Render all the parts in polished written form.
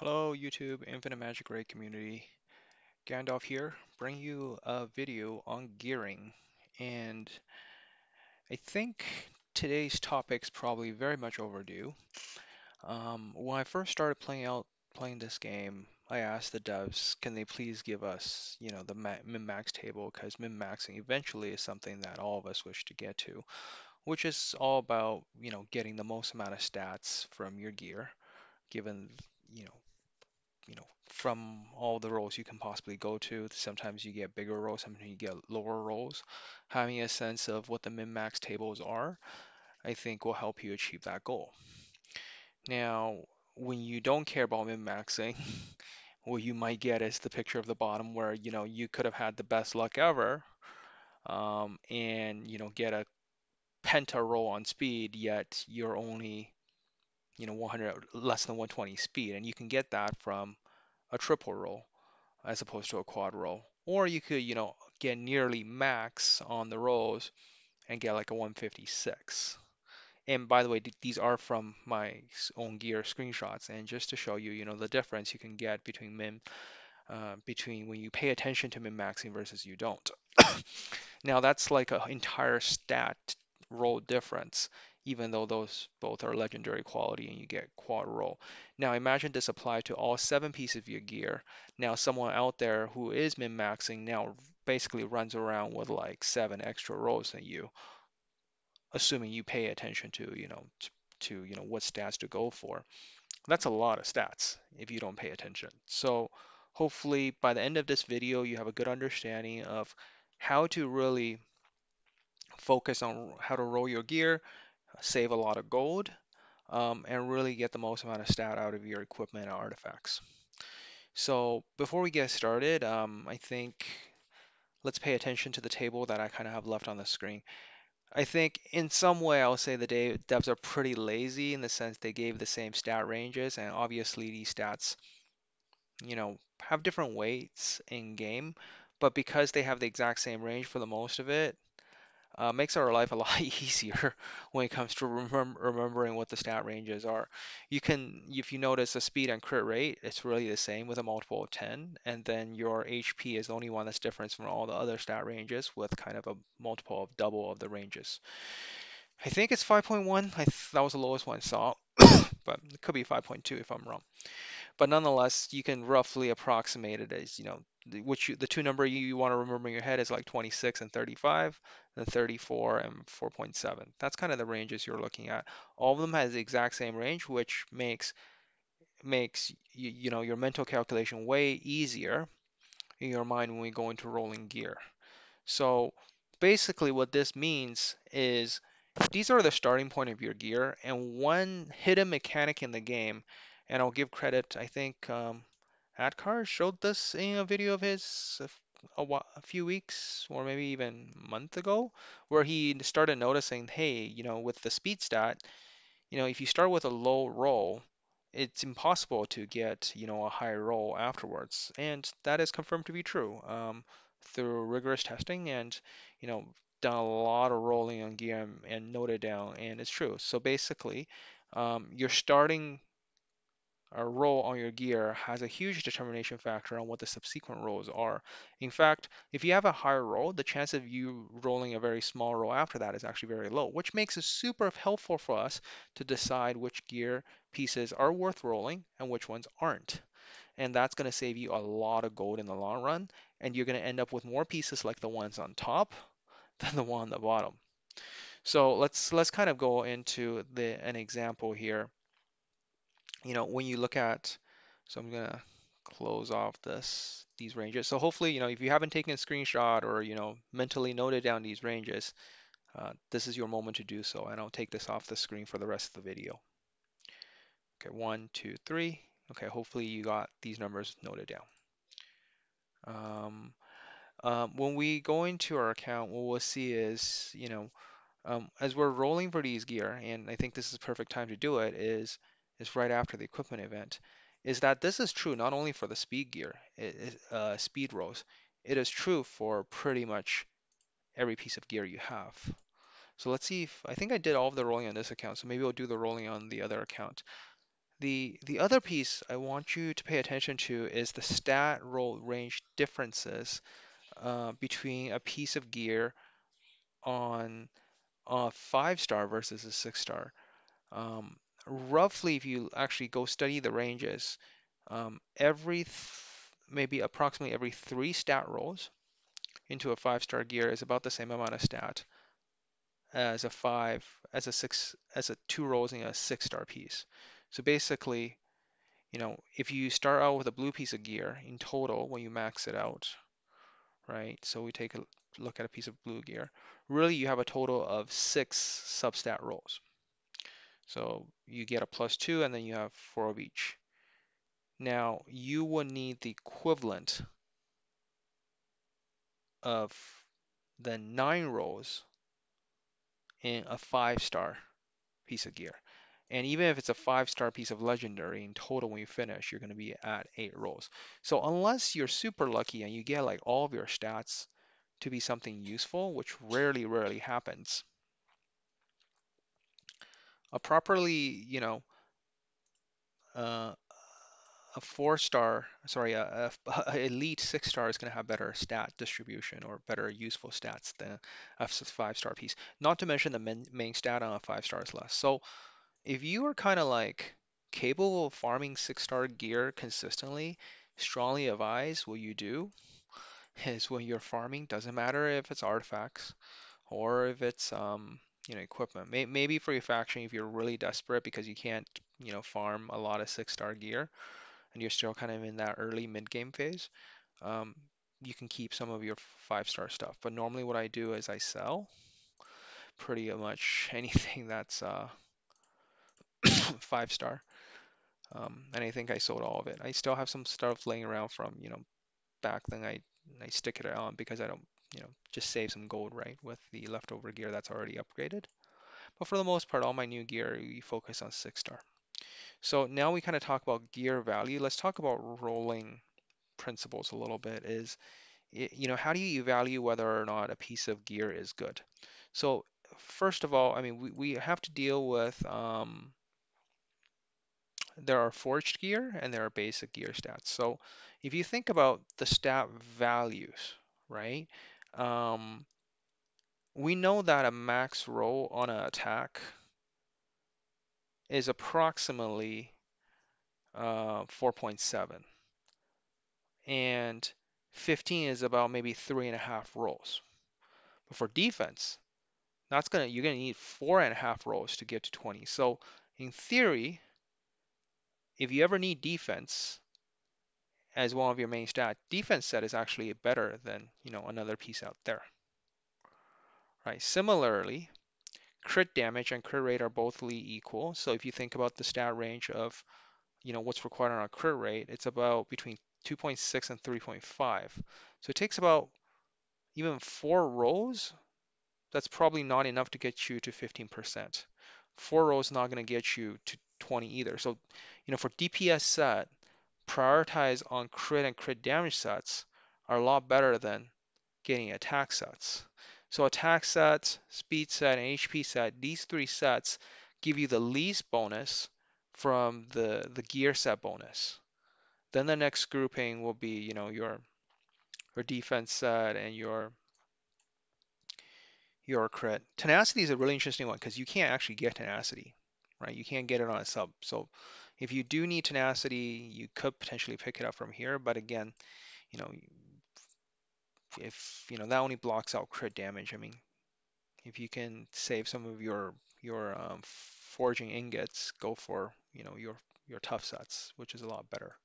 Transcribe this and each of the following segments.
Hello YouTube, Infinite Magicraid community. Gandalf here, bring you a video on gearing. And I think today's topic's probably very much overdue. When I first started playing this game, I asked the devs, can they please give us, the min-max table, because min-maxing eventually is something that all of us wish to get to, which is all about, getting the most amount of stats from your gear, given, you know, from all the roles you can possibly go to. Sometimes you get bigger roles, sometimes you get lower roles. Having a sense of what the min-max tables are, I think will help you achieve that goal. Now, when you don't care about min-maxing, what you might get is the picture of the bottom where, you could have had the best luck ever, and, get a penta roll on speed, yet you're only, 100 less than 120 speed, and you can get that from a triple roll as opposed to a quad roll. Or you could, get nearly max on the rolls and get like a 156. And by the way, these are from my own gear screenshots. And just to show you, the difference you can get between when you pay attention to min maxing versus you don't. Now that's like an entire stat roll difference, even though those both are legendary quality and you get quad roll. Now imagine this applied to all 7 pieces of your gear. Now someone out there who is min-maxing now basically runs around with like 7 extra rolls than you, assuming you pay attention to, what stats to go for. That's a lot of stats if you don't pay attention. So hopefully by the end of this video, you have a good understanding of how to really focus on how to roll your gear, save a lot of gold, and really get the most amount of stat out of your equipment and artifacts. So before we get started, I think let's pay attention to the table that I kind of have left on the screen. I think in some way I'll say the devs are pretty lazy in the sense they gave the same stat ranges, and obviously these stats, have different weights in game, but because they have the exact same range for the most of it, makes our life a lot easier when it comes to remembering what the stat ranges are. You can, if you notice the speed and crit rate, it's really the same with a multiple of 10, and then your HP is the only one that's different from all the other stat ranges with kind of a multiple of double of the ranges. I think it's 5.1. That was the lowest one I saw, but it could be 5.2 if I'm wrong. But nonetheless, you can roughly approximate it as, the two number you want to remember in your head is like 26 and 35, and 34 and 4.7. That's kind of the ranges you're looking at. All of them has the exact same range, which makes your mental calculation way easier in your mind when we go into rolling gear. So basically what this means is these are the starting point of your gear, and one hidden mechanic in the game, and I'll give credit, I think Adkar showed this in a video of his a few weeks or maybe even a month ago, where he started noticing, hey, with the speed stat, if you start with a low roll, it's impossible to get, a high roll afterwards. And that is confirmed to be true through rigorous testing and, you know, done a lot of rolling on gear and noted down, and it's true. So basically, your starting roll on your gear has a huge determination factor on what the subsequent rolls are. In fact, if you have a higher roll, the chance of you rolling a very small roll after that is actually very low, which makes it super helpful for us to decide which gear pieces are worth rolling and which ones aren't. And that's going to save you a lot of gold in the long run, and you're going to end up with more pieces like the ones on top than the one on the bottom. So let's kind of go into an example here. When you look at, so I'm gonna close off these ranges. So hopefully, if you haven't taken a screenshot or, mentally noted down these ranges, this is your moment to do so. And I'll take this off the screen for the rest of the video. Okay, 1, 2, 3. Okay, hopefully you got these numbers noted down. When we go into our account, what we'll see is, as we're rolling for these gear, and I think this is the perfect time to do it, is right after the equipment event, is that this is true not only for the speed gear, speed rolls, it is true for pretty much every piece of gear you have. So let's see if, I think I did all of the rolling on this account, so maybe I'll do the rolling on the other account. The other piece I want you to pay attention to is the stat roll range differences between a piece of gear on a 5-star versus a 6-star. Roughly, if you actually go study the ranges, maybe approximately every 3 stat rolls into a 5-star gear is about the same amount of stat as a five, as a six, as a 2 rolls in a 6-star piece. So basically, if you start out with a blue piece of gear in total, when you max it out, right? So we take a look at a piece of blue gear. Really, you have a total of 6 substat rolls. So you get a +2, and then you have 4 of each. Now, you will need the equivalent of the 9 rolls in a 5-star piece of gear. And even if it's a 5-star piece of legendary, in total when you finish, you're going to be at 8 rolls. So unless you're super lucky and you get like all of your stats to be something useful, which rarely happens, a properly, uh, a 4-star, sorry, a elite 6-star is going to have better stat distribution or better useful stats than a 5-star piece. Not to mention the main stat on a 5-star is less. So if you are kind of like capable of farming 6-star gear consistently, strongly advise what you do is when you're farming, doesn't matter if it's artifacts or if it's equipment. Maybe for your faction, if you're really desperate because you can't farm a lot of 6-star gear and you're still kind of in that early mid game phase, um, you can keep some of your 5-star stuff. But normally what I do is I sell pretty much anything that's 5-star. And I think I sold all of it. I still have some stuff laying around from, back then. I stick it on because I don't, just save some gold, right, with the leftover gear that's already upgraded. But for the most part, all my new gear, we focus on 6-star. So now we kind of talk about gear value. Let's talk about rolling principles a little bit. How do you evaluate whether or not a piece of gear is good? So first of all, I mean, we have to deal with there are forged gear and there are basic gear stats. So if you think about the stat values, right? Um, we know that a max roll on an attack is approximately 4.7, and 15 is about maybe 3.5 rolls. But for defense, you're gonna need 4.5 rolls to get to 20. So in theory, if you ever need defense as one of your main stat, defense set is actually better than another piece out there, right? Similarly, crit damage and crit rate are both equal. So if you think about the stat range of what's required on a crit rate, it's about between 2.6 and 3.5. So it takes about even 4 rolls. That's probably not enough to get you to 15%. 4 rolls not going to get you to 20 either. So for DPS set, prioritize on crit and crit damage sets are a lot better than getting attack sets. So attack set, speed set, and HP set, these 3 sets give you the least bonus from the gear set bonus. Then the next grouping will be, your defense set and your crit. Tenacity is a really interesting one because you can't actually get tenacity, right? You can't get it on a sub. So if you do need tenacity, you could potentially pick it up from here. But again, you know, if that only blocks out crit damage. I mean, if you can save some of your forging ingots, go for your tough sets, which is a lot better.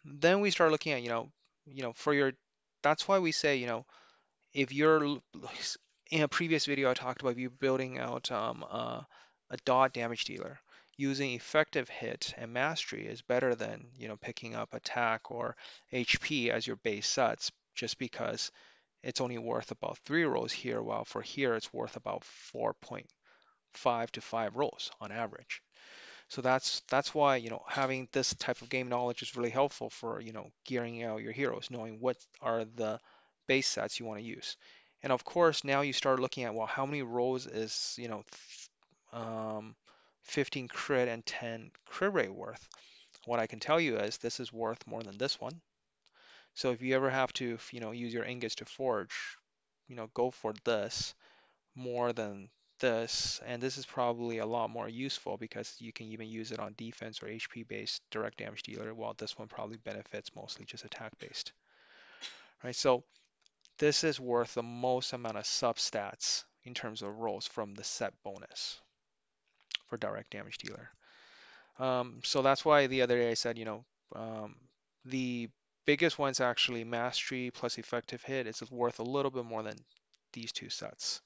Then we start looking at for your. That's why we say if you're in a previous video I talked about you building out a dot damage dealer. Using effective hit and mastery is better than picking up attack or HP as your base sets, just because it's only worth about 3 rolls here, while for here it's worth about 4.5 to 5 rolls on average. So that's why having this type of game knowledge is really helpful for gearing out your heroes, knowing what are the base sets you want to use. And of course, now you start looking at, well, how many rolls is um, 15 crit and 10 crit rate worth. What I can tell you is this is worth more than this one. So if you ever have to, use your ingots to forge, go for this more than this. And this is probably a lot more useful because you can even use it on defense or HP based direct damage dealer, while this one probably benefits mostly just attack based, right? So this is worth the most amount of substats in terms of rolls from the set bonus for direct damage dealer. So that's why the other day I said, um, the biggest one's actually mastery plus effective hit. It's worth a little bit more than these two sets.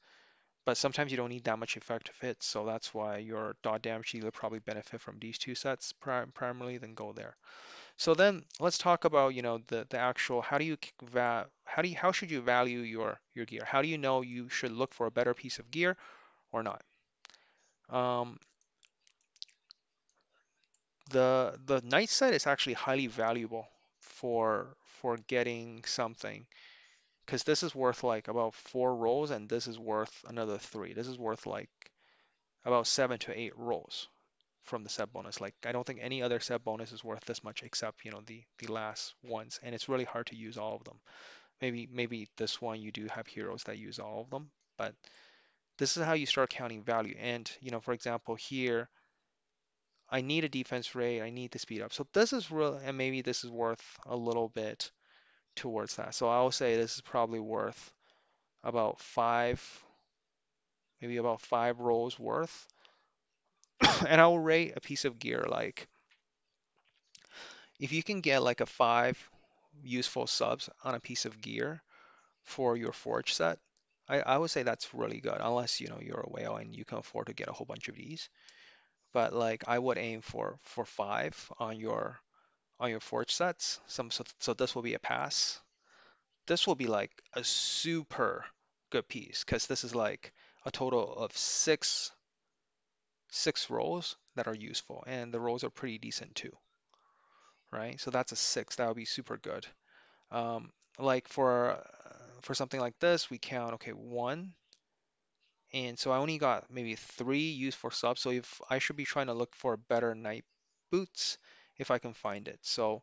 But sometimes you don't need that much effective hit, so that's why your dot damage dealer probably benefit from these two sets primarily, then go there. So then let's talk about, the actual how should you value your gear? How do you know you should look for a better piece of gear or not? Um, the knight set is actually highly valuable for getting something, because this is worth like about 4 rolls and this is worth another 3. This is worth like about 7 to 8 rolls from the set bonus. Like I don't think any other set bonus is worth this much except, the last ones, and it's really hard to use all of them. Maybe this one you do have heroes that use all of them, but this is how you start counting value. And, for example, here I need a defense rate, I need to speed up. So this is real, and maybe this is worth a little bit towards that. So I will say this is probably worth about 5, maybe about 5 rolls worth. And I will rate a piece of gear like if you can get like a 5 useful subs on a piece of gear for your forge set, I would say that's really good, unless you're a whale and you can afford to get a whole bunch of these. But like I would aim for 5 on your forge sets. So this will be a pass. This will be like a super good piece because this is like a total of six rolls that are useful, and the rolls are pretty decent too, right? So that's a 6. That would be super good. Like for something like this, we count, okay, 1, and so I only got maybe 3 useful subs. So if I should be trying to look for better night boots if I can find it. So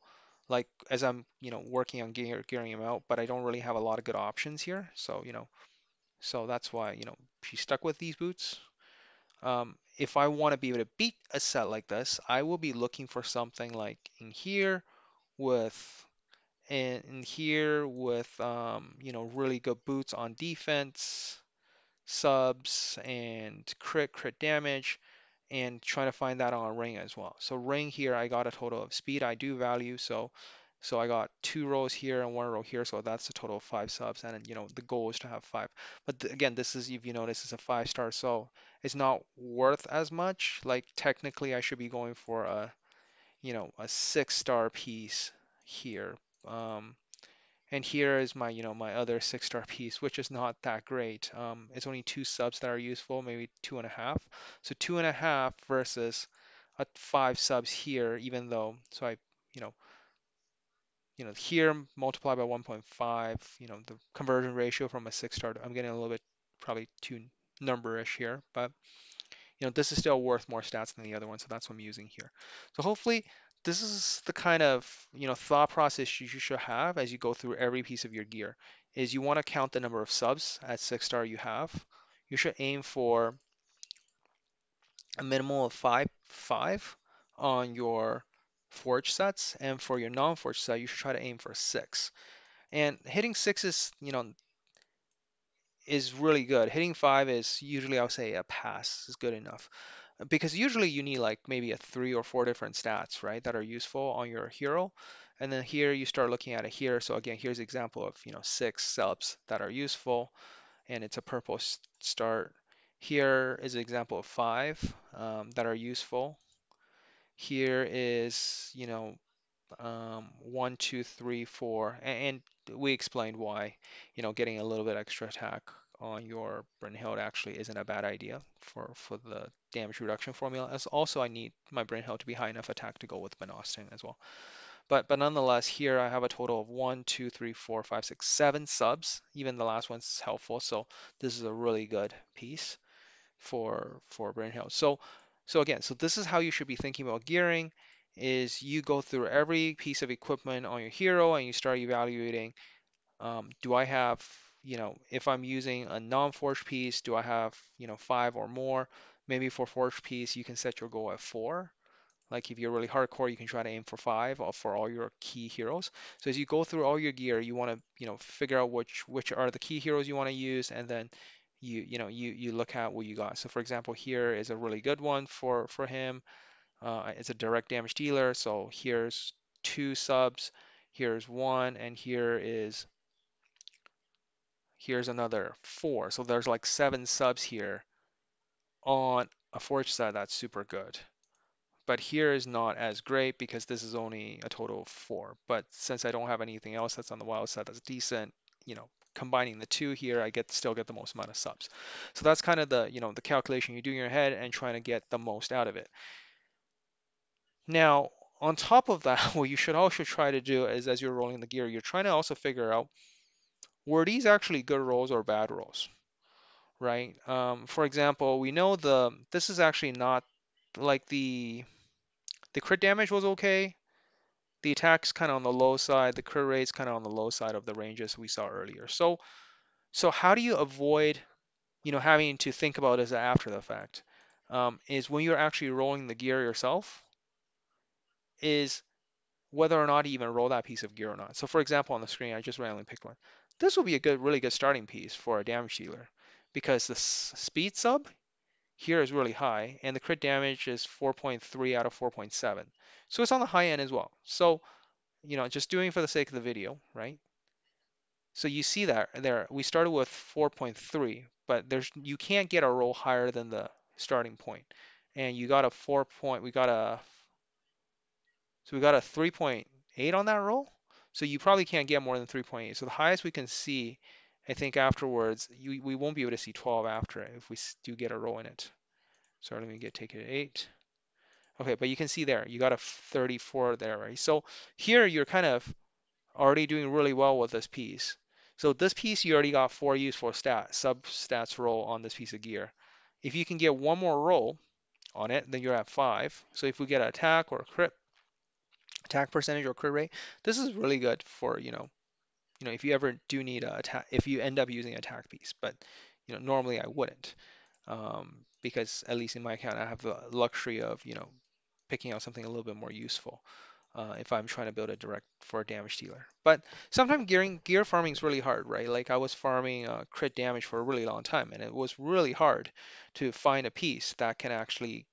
like as I'm, working on gearing him out, but I don't really have a lot of good options here. So, so that's why, she's stuck with these boots. If I want to be able to beat a set like this, I will be looking for something like in here with in here with really good boots on defense, subs, and crit damage, and trying to find that on ring as well. So ring here, I got a total of speed I do value, so I got 2 rows here and 1 row here, so that's a total of 5 subs, and the goal is to have 5. But again, this is, if you notice, is a 5-star, so it's not worth as much. Like technically, I should be going for a 6-star piece here. Um, and here is my, my other 6-star piece, which is not that great. It's only 2 subs that are useful, maybe 2.5. So 2.5 versus a 5 subs here, even though, so I, you know, here multiplied by 1.5, the conversion ratio from a 6-star, I'm getting a little bit probably too numberish here, but this is still worth more stats than the other one, so that's what I'm using here. So hopefully this is the kind of, thought process you should have as you go through every piece of your gear, is you want to count the number of subs at 6-star you have. You should aim for a minimum of five on your forge sets, and for your non-forge set, you should try to aim for 6. And hitting 6 is really good. Hitting 5 is usually, I would say, a pass is good enough, because usually you need like maybe a 3 or 4 different stats, right, that are useful on your hero. And then here you start looking at it here. So again, here's an example of 6 subs that are useful, and it's a purple start. Here is an example of 5 that are useful. Here is 1, 2, 3, 4, and we explained why, getting a little bit extra attack on your Brynhild actually isn't a bad idea for the damage reduction formula. As also, I need my Brynhild to be high enough attack to go with Benosting as well. But nonetheless, here I have a total of 1, 2, 3, 4, 5, 6, 7 subs. Even the last one's helpful, so this is a really good piece for Brynhild. So So again, so this is how you should be thinking about gearing, is you go through every piece of equipment on your hero and you start evaluating, do I have, if I'm using a non-forged piece, do I have, 5 or more? Maybe for forged piece, you can set your goal at 4. Like if you're really hardcore, you can try to aim for 5 or for all your key heroes. So as you go through all your gear, you want to, figure out which are the key heroes you want to use, and then you look at what you got. So for example, here is a really good one for him. It's a direct damage dealer. So here's 2 subs, here's 1, and here's another 4. So there's like 7 subs here on a forged set. That's super good. But here is not as great because this is only a total of 4. But since I don't have anything else that's on the wild side that's decent, combining the two here, I still get the most amount of subs. So that's kind of the calculation you do in your head and trying to get the most out of it. Now, on top of that, what you should also try to do is as you're rolling the gear, you're trying to also figure out, were these actually good rolls or bad rolls, right? For example, we know this is actually not like the crit damage was okay. The attack's kind of on the low side. The crit rate's kind of on the low side of the ranges we saw earlier. So how do you avoid, having to think about this after the fact? Is when you're actually rolling the gear yourself, is whether or not you even roll that piece of gear or not. So for example, on the screen, I just randomly picked one. This will be a really good starting piece for a damage dealer because the speed sub here is really high and the crit damage is 4.3 out of 4.7. So it's on the high end as well. So, just doing for the sake of the video, right? So you see that there, we started with 4.3, but you can't get a roll higher than the starting point. And you got a 4 point, we got a 3.8 on that roll. So you probably can't get more than 3.8. So the highest we can see, I think afterwards, we won't be able to see 12 after it if we do get a roll in it. So let me take it at 8. Okay, but you can see there, you got a 34 there, right? So here you're kind of already doing really well with this piece. So this piece, you already got 4 useful sub-stats roll on this piece of gear. If you can get one more roll on it, then you're at 5. So if we get an attack or a crit, attack percentage or crit rate, this is really good for, if you ever do need a attack, if you end up using an attack piece. But, normally I wouldn't, because at least in my account, I have the luxury of, picking out something a little bit more useful. If I'm trying to build a direct for a damage dealer. But sometimes gear farming is really hard, right? Like I was farming crit damage for a really long time, and it was really hard to find a piece that can actually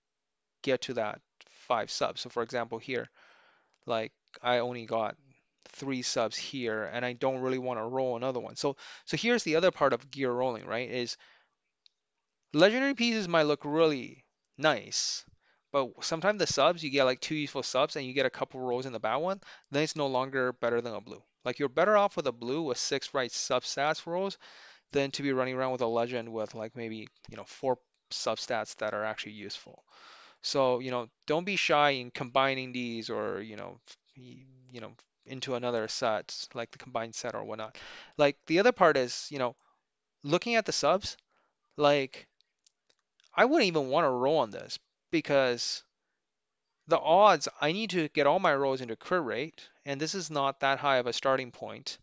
get to that 5 subs. So for example, here, like I only got 3 subs here, and I don't really want to roll another one. So here's the other part of gear rolling, right? Is legendary pieces might look really nice, but sometimes the subs, you get like 2 useful subs and you get a couple rolls in the bad one, then it's no longer better than a blue. Like you're better off with a blue with 6 right substats rolls than to be running around with a legend with like maybe, 4 substats that are actually useful. So, don't be shy in combining these or, you know, into another set, like the combined set or whatnot. Like the other part is, looking at the subs, like I wouldn't even want to roll on this because the odds, I need to get all my rolls into crit rate, and this is not that high of a starting point.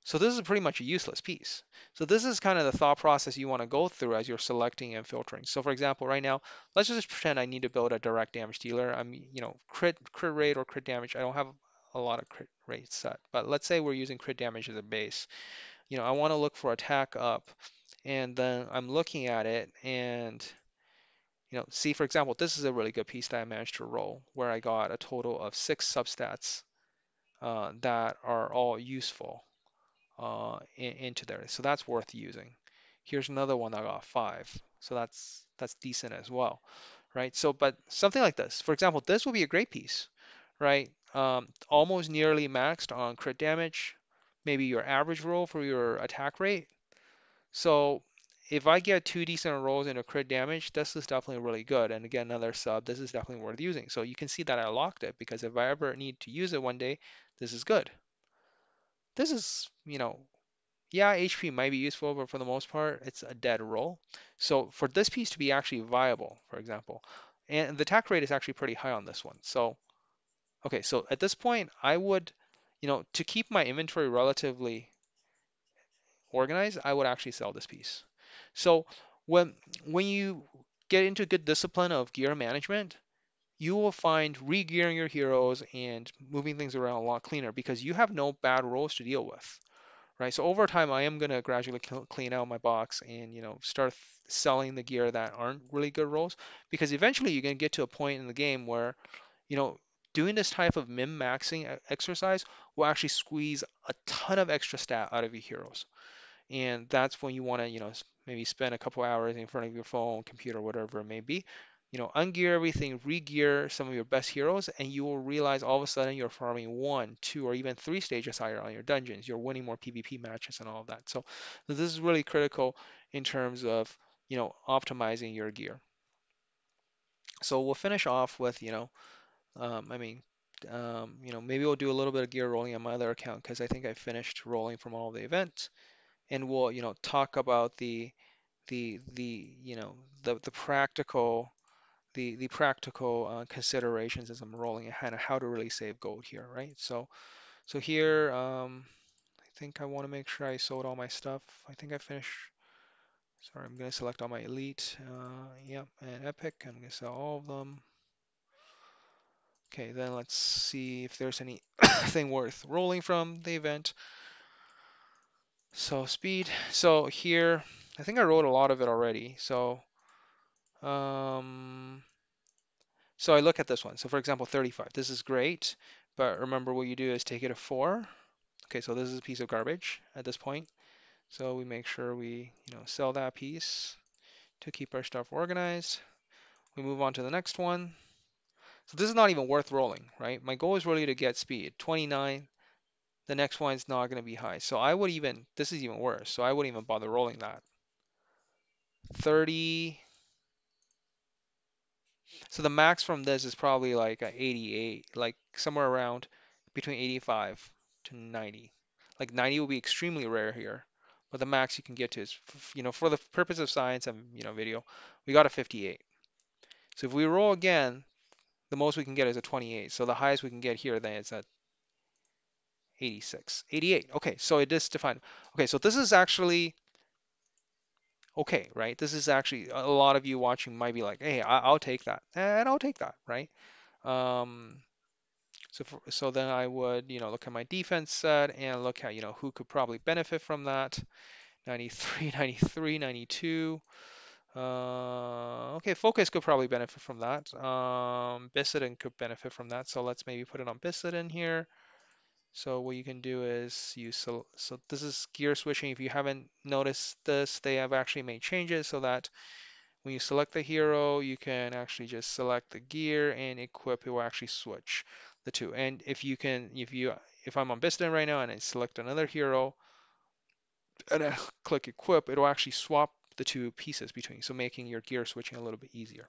So this is pretty much a useless piece. So this is kind of the thought process you want to go through as you're selecting and filtering. So for example, right now, let's just pretend I need to build a direct damage dealer. I'm, crit rate or crit damage. I don't have a lot of crit rate set, but let's say we're using crit damage as a base. I want to look for attack up, and then I'm looking at it and see, for example, this is a really good piece that I managed to roll where I got a total of 6 substats that are all useful into there. So that's worth using. Here's another one that got 5. So that's decent as well, right? So, but something like this, for example, this will be a great piece, right? Almost nearly maxed on crit damage, maybe your average roll for your attack rate. So if I get 2 decent rolls into crit damage, this is definitely really good. And again, another sub, this is definitely worth using. So you can see that I locked it because if I ever need to use it one day, this is good. This is, Yeah, HP might be useful, but for the most part, it's a dead roll. So for this piece to be actually viable, for example, and the attack rate is actually pretty high on this one. So, okay, so at this point, I would, to keep my inventory relatively organized, I would actually sell this piece. So when when you get into good discipline of gear management, you will find re-gearing your heroes and moving things around a lot cleaner because you have no bad rolls to deal with, right? So over time, I am going to gradually clean out my box and, start selling the gear that aren't really good rolls because eventually you're going to get to a point in the game where, you know, doing this type of min-maxing exercise will actually squeeze a ton of extra stat out of your heroes. And that's when you want to, maybe spend a couple hours in front of your phone, computer, whatever it may be. Ungear everything, re-gear some of your best heroes, and you will realize all of a sudden you're farming one, two, or even three stages higher on your dungeons. You're winning more PvP matches and all of that. So this is really critical in terms of, optimizing your gear. So we'll finish off with, I mean, maybe we'll do a little bit of gear rolling on my other account because I think I finished rolling from all the events, and we'll, talk about the practical the practical considerations as I'm rolling and kind of how to really save gold here, right? So here, I think I want to make sure I sold all my stuff. I think I finished. Sorry, I'm going to select all my elite, yep, and epic. I'm going to sell all of them. Okay, then let's see if there's anything worth rolling from the event. So speed. So here, I think I wrote a lot of it already. Um, So I look at this one. So for example, 35. This is great, but remember what you do is take it to 4. Okay, so this is a piece of garbage at this point. So we make sure we, sell that piece to keep our stuff organized. We move on to the next one. So this is not even worth rolling, right? My goal is really to get speed. 29. The next one is not going to be high. So I would even, this is even worse. So I wouldn't even bother rolling that. 30. So the max from this is probably like a 88, like somewhere around between 85 to 90. Like 90 will be extremely rare here, but the max you can get to is, for the purpose of science and, video, we got a 58. So if we roll again, the most we can get is a 28. So the highest we can get here then is at 86, 88. Okay, so it is defined. Okay, so this is actually okay, right? This is actually a lot of you watching might be like, hey, I'll take that, and I'll take that, right? Um, so then I would, look at my defense set and look at, who could probably benefit from that. 93, 93, 92. Okay, Focus could probably benefit from that. Biscuit could benefit from that. So let's maybe put it on Biscuit here. So what you can do is so this is gear switching. If you haven't noticed this, they have actually made changes so that when you select the hero, you can actually just select the gear and equip. It will actually switch the two. And if I'm on Biston right now and I select another hero and I click equip, it'll actually swap the two pieces between, so making your gear switching a little bit easier.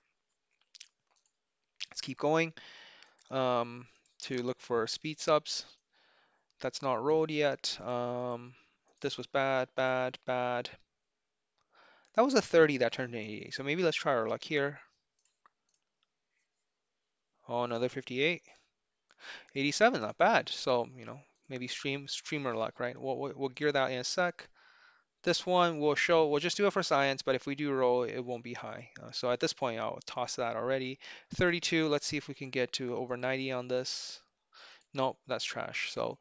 Let's keep going to look for speed subs. That's not rolled yet. This was bad, bad, bad. That was a 30 that turned to 88. So maybe let's try our luck here. Oh, another 58. 87, not bad. So, maybe streamer luck, right? We'll gear that in a sec. This one we'll just do it for science, but if we do roll, it won't be high. So at this point, I'll toss that already. 32, let's see if we can get to over 90 on this. Nope, that's trash. So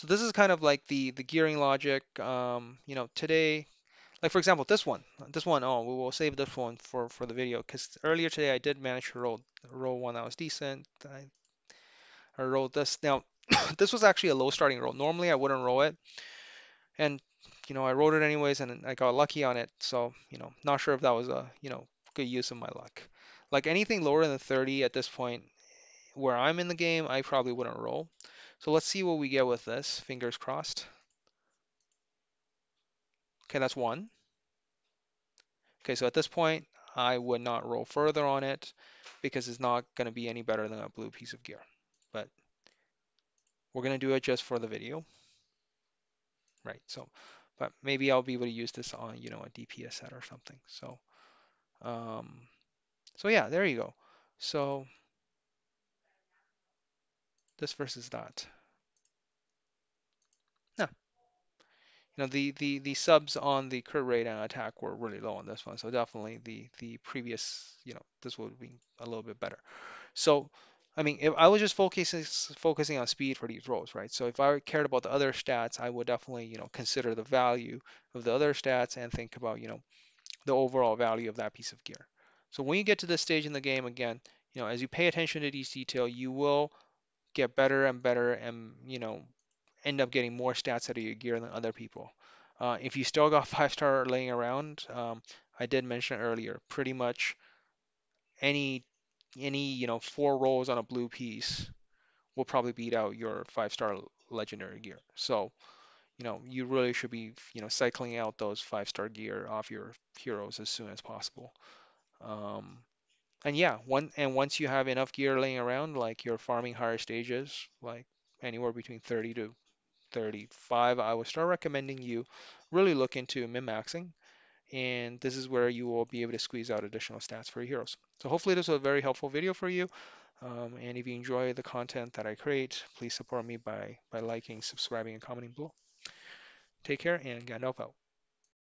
this is kind of like the gearing logic. Today, like for example, oh, we will save this one for the video because earlier today I did manage to roll one that was decent. I rolled this. Now, this was actually a low starting roll. Normally, I wouldn't roll it, and I rolled it anyways, and I got lucky on it. So, not sure if that was a good use of my luck. Like anything lower than 30 at this point, where I'm in the game, I probably wouldn't roll. So let's see what we get with this. Fingers crossed. Okay, that's one. Okay, so at this point, I would not roll further on it because it's not going to be any better than a blue piece of gear. But we're going to do it just for the video. Right, so but maybe I'll be able to use this on, a DPS set or something. Um, so yeah, there you go. So this versus that. Yeah, the subs on the crit rate and attack were really low on this one, so definitely the previous, this would be a little bit better. So, I mean, if I was just focusing on speed for these roles, right? So if I cared about the other stats, I would definitely, consider the value of the other stats and think about, the overall value of that piece of gear. So when you get to this stage in the game, again, as you pay attention to these detail, you will get better and better and, end up getting more stats out of your gear than other people. If you still got 5-star laying around, I did mention earlier, pretty much any four rolls on a blue piece will probably beat out your 5-star legendary gear. So, you really should be, cycling out those 5-star gear off your heroes as soon as possible. Um, and yeah, once you have enough gear laying around, like you're farming higher stages, like anywhere between 30 to 35, I would start recommending you really look into min-maxing, and this is where you will be able to squeeze out additional stats for your heroes. So hopefully this was a very helpful video for you. And if you enjoy the content that I create, please support me by liking, subscribing, and commenting below. Take care, and Gandalf out.